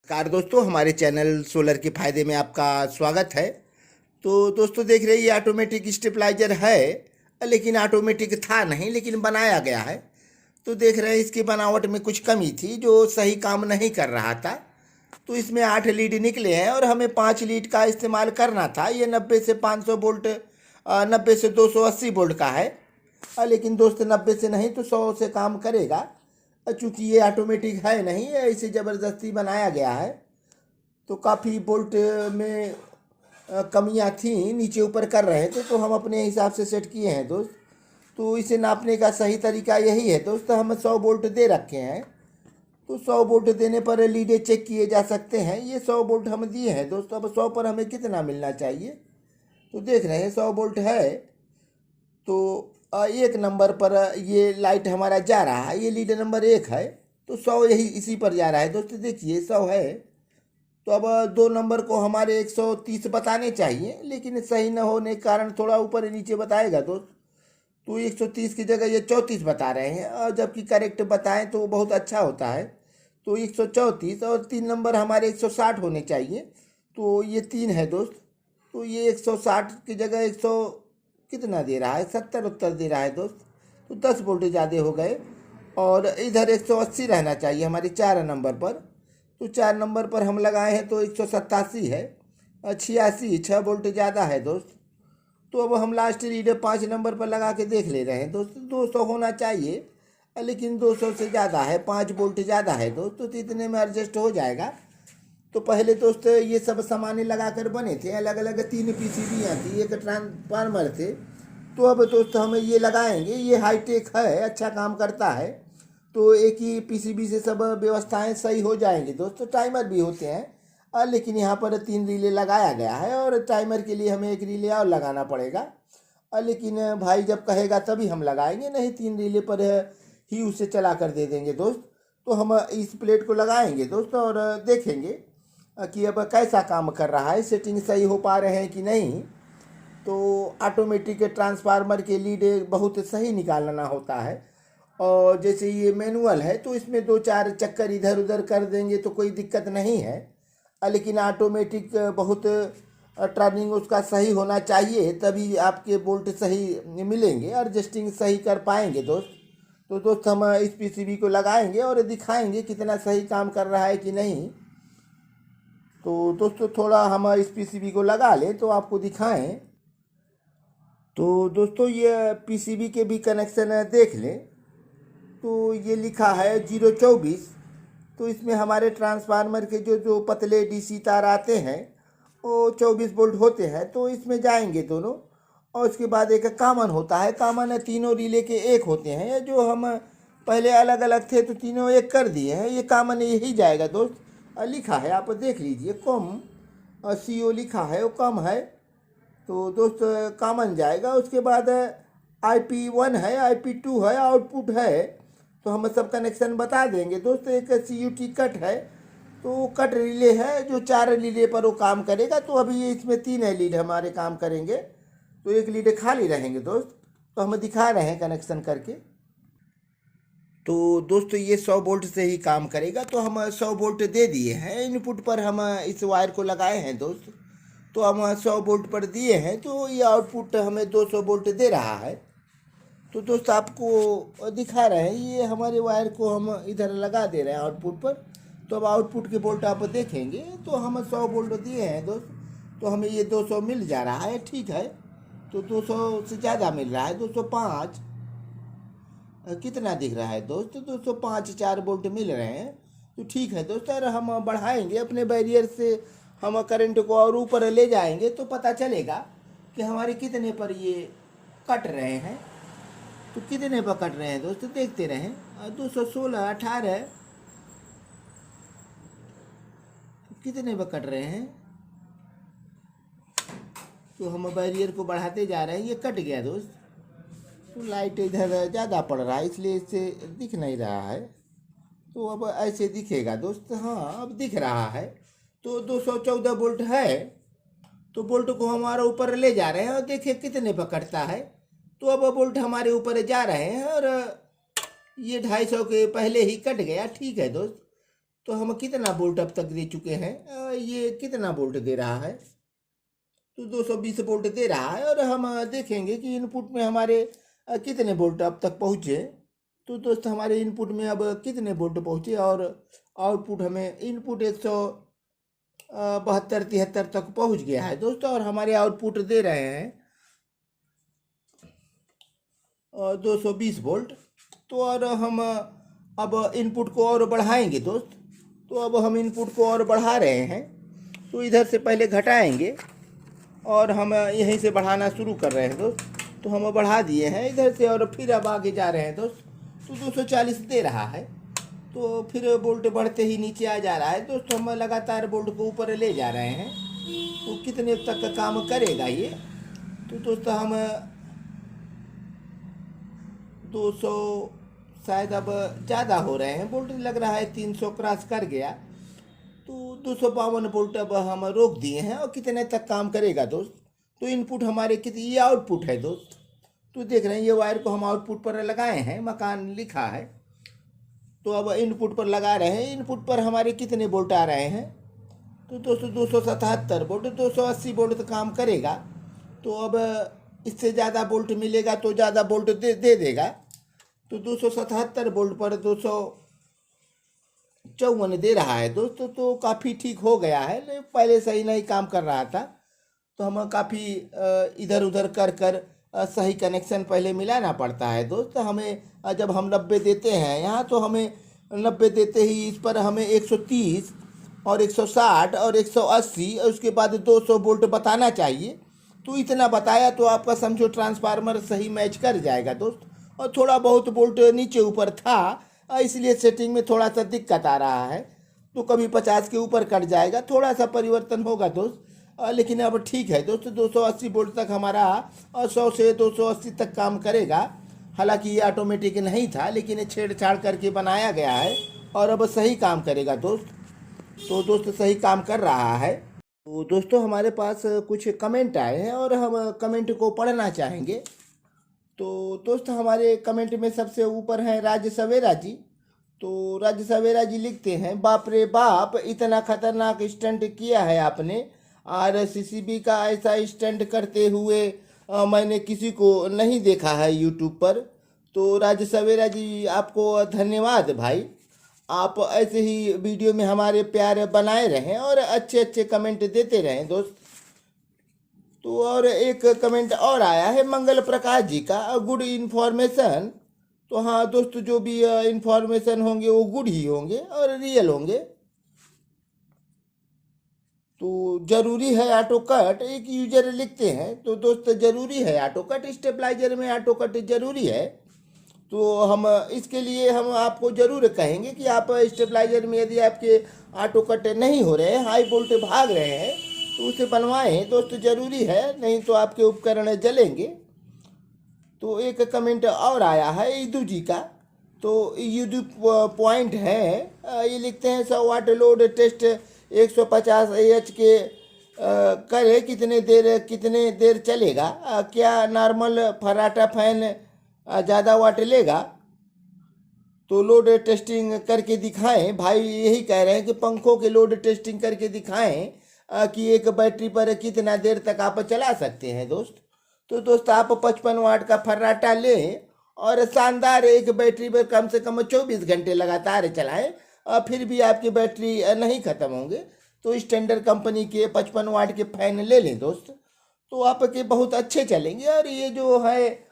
Car दोस्तों, हमारे channel solar के फायदे में आपका स्वागत है। तो दोस्तों देख रहे हैं, ये ऑटोमेटिक स्टेबलाइजर है, लेकिन ऑटोमेटिक था नहीं, लेकिन बनाया गया है। तो देख रहे हैं, इसकी बनावट में कुछ कमी थी जो सही काम नहीं कर रहा था। तो इसमें 8 लीड निकले हैं और हमें 5 लीड का इस्तेमाल करना था। ये 90 से 500 वोल्ट 90 से 280 वोल्ट का है, लेकिन दोस्त 90 से नहीं तो 100 से काम करेगा। चूँकि ये ऑटोमेटिक है नहीं, इसे ज़बरदस्ती बनाया गया है। तो काफ़ी बोल्ट में कमियां थी, नीचे ऊपर कर रहे थे, तो हम अपने हिसाब से सेट किए हैं दोस्त। तो इसे नापने का सही तरीका यही है दोस्त, हम 100 बोल्ट दे रखे हैं। तो 100 बोल्ट देने पर लीडे चेक किए जा सकते हैं। ये 100 बोल्ट हम दिए हैं दोस्त। अब 100 पर हमें कितना मिलना चाहिए, तो देख रहे हैं 100 बोल्ट है। तो 1 नंबर पर ये लाइट हमारा जा रहा है, ये लीड नंबर 1 है, तो 100 यही इसी पर जा रहा है दोस्त। देखिए 100 है, तो अब 2 नंबर को हमारे 130 बताने चाहिए, लेकिन सही न होने के कारण थोड़ा ऊपर नीचे बताएगा दोस्त। तो 130 की जगह ये 34 बता रहे हैं, और जबकि करेक्ट बताएं तो बहुत अच्छा होता है। तो 134 और 3 नंबर हमारे 160 होने चाहिए, तो ये 3 है दोस्त। तो ये 160 की जगह 100 कितना दे रहा है, 70 उत्तर दे रहा है दोस्त। तो 10 वोल्ट ज़्यादा हो गए, और इधर 180 रहना चाहिए हमारे 4 नंबर पर। तो 4 नंबर पर हम लगाए हैं तो 187 है, 86 6 वोल्ट ज़्यादा है दोस्त। तो अब हम लास्ट रीडर 5 नंबर पर लगा के देख ले रहे हैं दोस्त। 200 होना चाहिए, लेकिन 200 से ज़्यादा है, 5 वोल्ट ज़्यादा है दोस्त। तो इतने में एडजस्ट हो जाएगा। तो पहले दोस्त ये सब सामान्य लगा कर बने थे, अलग अलग 3 पीसीबियाँ थी, एक ट्रांसफार्मर थे। तो अब दोस्त हम ये लगाएंगे, ये हाईटेक है, अच्छा काम करता है। तो एक ही पीसीबी से सब व्यवस्थाएं सही हो जाएंगी दोस्तों। टाइमर भी होते हैं, लेकिन यहाँ पर 3 रिले लगाया गया है, और टाइमर के लिए हमें 1 रिले और लगाना पड़ेगा। लेकिन भाई जब कहेगा तभी हम लगाएंगे, नहीं 3 रिले पर ही उसे चला कर दे देंगे दोस्त। तो हम इस प्लेट को लगाएंगे दोस्त, और देखेंगे कि अब कैसा काम कर रहा है, सेटिंग सही हो पा रहे हैं कि नहीं। तो ऑटोमेटिक ट्रांसफार्मर के लीड बहुत सही निकालना होता है, और जैसे ये मैनुअल है तो इसमें 2-4 चक्कर इधर उधर कर देंगे तो कोई दिक्कत नहीं है। लेकिन ऑटोमेटिक बहुत टर्निंग उसका सही होना चाहिए, तभी आपके बोल्ट सही मिलेंगे, एडजस्टिंग सही कर पाएंगे दोस्त। तो दोस्त हम इस पीसीबी को लगाएंगे और दिखाएंगे कितना सही काम कर रहा है कि नहीं। तो दोस्तों थोड़ा हम इस पीसीबी को लगा लें तो आपको दिखाएं। तो दोस्तों ये पीसीबी के भी कनेक्शन देख लें। तो ये लिखा है 024। तो इसमें हमारे ट्रांसफार्मर के जो जो पतले डीसी तार आते हैं वो 24 वोल्ट होते हैं, तो इसमें जाएंगे दोनों। और उसके बाद एक कॉमन होता है, कॉमन तीनों रिले के एक होते हैं। जो हम पहले अलग अलग थे तो तीनों एक कर दिए हैं, ये कॉमन यही जाएगा दोस्त। लिखा है, आप देख लीजिए, कॉम CO लिखा है, वो कम है, तो दोस्त कॉमन जाएगा। उसके बाद IP1 है, IP2 है, आउटपुट है। तो हम सब कनेक्शन बता देंगे दोस्त। एक CUT कट है, तो कट रिले है जो 4 रिले पर वो काम करेगा। तो अभी ये इसमें 3 है लीड हमारे काम करेंगे, तो 1 लीड खाली रहेंगे दोस्त। तो हम दिखा रहे हैं कनेक्शन करके। तो दोस्तों ये 100 वोल्ट से ही काम करेगा, तो हम 100 वोल्ट दे दिए हैं। इनपुट पर हम इस वायर को लगाए हैं दोस्त। तो हम 100 वोल्ट पर दिए हैं, तो ये आउटपुट हमें 200 वोल्ट दे रहा है। तो दोस्त आपको दिखा रहे हैं, ये हमारे वायर को हम इधर लगा दे रहे हैं आउटपुट पर। तो अब आउटपुट के वोल्ट आप देखेंगे, तो हम 100 वोल्ट दिए हैं दोस्त, तो हमें ये 200 मिल जा रहा है, ठीक है। तो 200 से ज़्यादा मिल रहा है, 205 कितना दिख रहा है दोस्त, 205 4 वोल्ट मिल रहे हैं। तो ठीक है दोस्त, और हम बढ़ाएंगे अपने बैरियर से, हम करंट को और ऊपर ले जाएंगे तो पता चलेगा कि हमारे कितने पर ये कट रहे हैं। तो कितने पर कट रहे हैं दोस्त, देखते रहें। 216 18 कितने पर कट रहे हैं। तो हम बैरियर को बढ़ाते जा रहे हैं, ये कट गया दोस्त। तो लाइट इधर ज़्यादा पड़ रहा है, इसलिए इससे दिख नहीं रहा है। तो अब ऐसे दिखेगा दोस्त, हाँ अब दिख रहा है। तो 214 वोल्ट है, तो वोल्ट को हमारे ऊपर ले जा रहे हैं, और देखिए कितने पर कटता है। तो अब वोल्ट हमारे ऊपर जा रहे हैं, और ये 250 के पहले ही कट गया, ठीक है दोस्त। तो हम कितना वोल्ट अब तक दे चुके हैं, ये कितना वोल्ट दे रहा है, तो 220 वोल्ट दे रहा है। और हम देखेंगे कि इनपुट में हमारे कितने वोल्ट अब तक पहुँचे। तो दोस्त हमारे इनपुट में अब कितने वोल्ट पहुँचे और आउटपुट हमें इनपुट 172-73 तक पहुँच गया है दोस्तों। और हमारे आउटपुट दे रहे हैं 220 वोल्ट। तो और हम अब इनपुट को और बढ़ाएंगे दोस्त। तो अब हम इनपुट को और बढ़ा रहे हैं। तो इधर से पहले घटाएंगे और हम यहीं से बढ़ाना शुरू कर रहे हैं दोस्त। तो हम बढ़ा दिए हैं इधर से और फिर अब आगे जा रहे हैं दोस्त। तो 240 दे रहा है, तो फिर वोल्ट बढ़ते ही नीचे आ जा रहा है दोस्त। हम लगातार वोल्ट को ऊपर ले जा रहे हैं। तो कितने तक का काम करेगा ये, तो दोस्तों हम 200 शायद अब ज़्यादा हो रहे हैं वोल्ट, लग रहा है 300 क्रॉस कर गया। तो 252 वोल्ट अब हम रोक दिए हैं। और कितने तक काम करेगा दोस्त, तो इनपुट हमारे कितने, ये आउटपुट है दोस्त। तो देख रहे हैं ये वायर को हम आउटपुट पर लगाए हैं, मकान लिखा है। तो अब इनपुट पर लगा रहे हैं। इनपुट पर हमारे कितने वोल्ट आ रहे हैं, तो दोस्तों 277 वोल्ट, 280 वोल्ट तक काम करेगा। तो अब इससे ज़्यादा वोल्ट मिलेगा तो ज़्यादा वोल्ट दे देगा। तो 277 वोल्ट पर 254 दे रहा है दोस्तों। तो काफ़ी ठीक हो गया है, पहले सही नहीं काम कर रहा था। तो हम काफ़ी इधर उधर कर कर सही कनेक्शन पहले मिलाना पड़ता है दोस्त। हमें जब हम 90 देते हैं यहाँ, तो हमें 90 देते ही इस पर हमें 130 और 160 और 180 और उसके बाद 200 वोल्ट बताना चाहिए। तो इतना बताया तो आपका समझो ट्रांसफार्मर सही मैच कर जाएगा दोस्त। और थोड़ा बहुत वोल्ट नीचे ऊपर था, इसलिए सेटिंग में थोड़ा सा दिक्कत आ रहा है। तो कभी 50 के ऊपर कट जाएगा, थोड़ा सा परिवर्तन होगा दोस्त। लेकिन अब ठीक है दोस्तों, 280 वोल्ट तक हमारा 100 से 280 तक काम करेगा। हालांकि ये ऑटोमेटिक नहीं था, लेकिन छेड़छाड़ करके बनाया गया है और अब सही काम करेगा दोस्त। तो दोस्त सही काम कर रहा है। तो दोस्तों हमारे पास कुछ कमेंट आए हैं और हम कमेंट को पढ़ना चाहेंगे। तो दोस्त हमारे कमेंट में सबसे ऊपर हैं राज सवेरा जी। तो राज सवेरा जी लिखते हैं, बाप रे बाप, इतना खतरनाक स्टंट किया है आपने। RCCB का ऐसा स्टंट करते हुए मैंने किसी को नहीं देखा है यूट्यूब पर। तो राज सवेरा जी आपको धन्यवाद भाई। आप ऐसे ही वीडियो में हमारे प्यार बनाए रहें और अच्छे अच्छे कमेंट देते रहें दोस्त। तो और एक कमेंट और आया है मंगल प्रकाश जी का, गुड इन्फॉर्मेशन। तो हाँ दोस्त, जो भी इन्फॉर्मेशन होंगे वो गुड ही होंगे और रियल होंगे। तो ज़रूरी है ऑटो कट, एक यूजर लिखते हैं। तो दोस्त ज़रूरी है ऑटो कट, स्टेबलाइजर में ऑटो कट ज़रूरी है। तो हम इसके लिए हम आपको ज़रूर कहेंगे कि आप स्टेबलाइजर में यदि आपके ऑटो कट नहीं हो रहे हैं, हाई वोल्ट भाग रहे हैं, तो उसे बनवाएं दोस्त, ज़रूरी है, नहीं तो आपके उपकरण जलेंगे। तो एक कमेंट और आया है ईदू जी का। तो ईदू पॉइंट है, ये लिखते हैं 100 वाट लोड टेस्ट 150 AH के करे कितने देर चलेगा, क्या नॉर्मल फर्राटा फैन ज़्यादा वाट लेगा। तो लोड टेस्टिंग करके दिखाएं भाई, यही कह रहे हैं कि पंखों के लोड टेस्टिंग करके दिखाएं कि एक बैटरी पर कितना देर तक आप चला सकते हैं दोस्त। तो दोस्त आप 55 वाट का फर्राटा लें और शानदार एक बैटरी पर कम से कम 24 घंटे लगातार चलाएं, फिर भी आपकी बैटरी नहीं ख़त्म होंगे। तो स्टैंडर्ड कंपनी के 55 वाट के फ़ैन ले लें दोस्त, तो आपके बहुत अच्छे चलेंगे। और ये जो है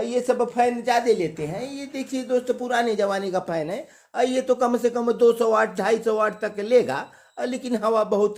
ये सब फ़ैन ज़्यादा लेते हैं, ये देखिए दोस्त पुराने ज़माने का फ़ैन है। ये तो कम से कम 200 वाट 250 वाट तक लेगा, लेकिन हवा बहुत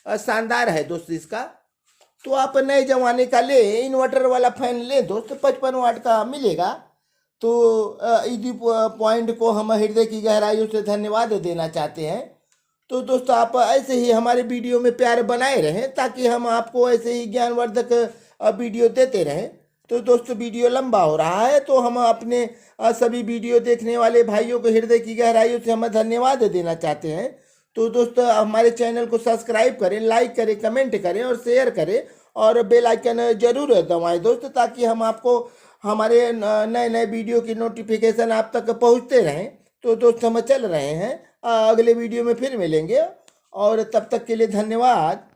शानदार है दोस्त इसका। तो आप नए ज़माने का ले, इन्वर्टर वाला फ़ैन ले दोस्त, 55 वाट का मिलेगा। तो ईदी पॉइंट को हम हृदय की गहराइयों से धन्यवाद देना चाहते हैं। तो दोस्तों आप ऐसे ही हमारे वीडियो में प्यार बनाए रहें, ताकि हम आपको ऐसे ही ज्ञानवर्धक वीडियो देते रहें। तो दोस्तों वीडियो लंबा हो रहा है, तो हम अपने सभी वीडियो देखने वाले भाइयों को हृदय की गहराइयों से हम धन्यवाद देना चाहते हैं। तो दोस्तों हमारे चैनल को सब्सक्राइब करें, लाइक करें, कमेंट करें और शेयर करें और बेल आइकन जरूर दबाएं दोस्त, ताकि हम आपको हमारे नए नए वीडियो की नोटिफिकेशन आप तक पहुंचते रहें। तो दोस्त हम चल रहे हैं अगले वीडियो में फिर मिलेंगे, और तब तक के लिए धन्यवाद।